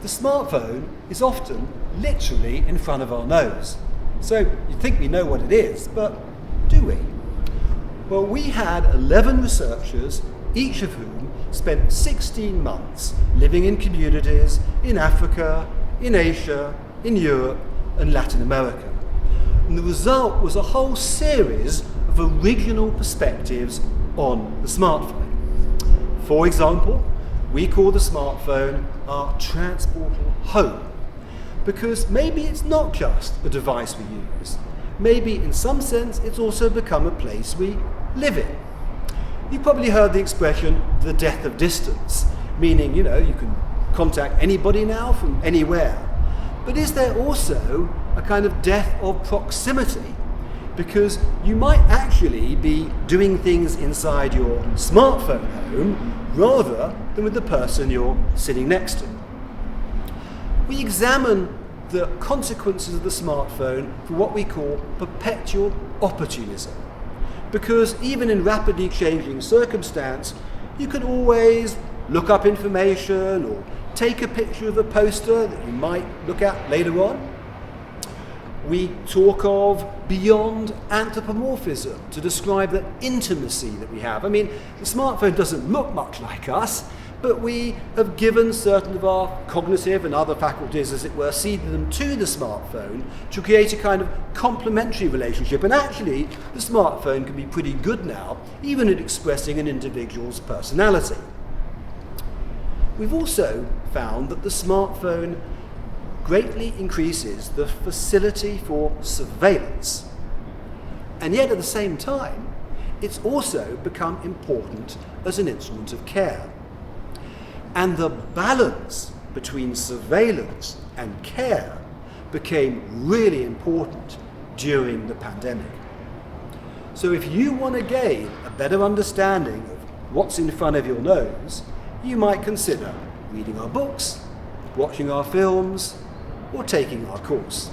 the smartphone is often literally in front of our nose. So you think we know what it is, but do we? Well, we had 11 researchers, each of whom spent 16 months living in communities in Africa, in Asia, in Europe, and Latin America. And the result was a whole series of original perspectives on the smartphone. For example, we call the smartphone our transportal home, because maybe it's not just a device we use. Maybe in some sense it's also become a place we live in. You've probably heard the expression, the death of distance, meaning, you can contact anybody now from anywhere. But is there also a kind of death of proximity? Because you might actually be doing things inside your smartphone home rather than with the person you're sitting next to. We examine the consequences of the smartphone for what we call perpetual opportunism. Because even in rapidly changing circumstance, you can always look up information or take a picture of a poster that you might look at later on. We talk of beyond anthropomorphism to describe the intimacy that we have. I mean, the smartphone doesn't look much like us, but we have given certain of our cognitive and other faculties, as it were, seeded them to the smartphone to create a kind of complementary relationship. And actually, the smartphone can be pretty good now, even at expressing an individual's personality. We've also found that the smartphone greatly increases the facility for surveillance. And yet at the same time, it's also become important as an instrument of care. And the balance between surveillance and care became really important during the pandemic. So if you want to gain a better understanding of what's in front of your nose, you might consider reading our books, watching our films, or taking our course.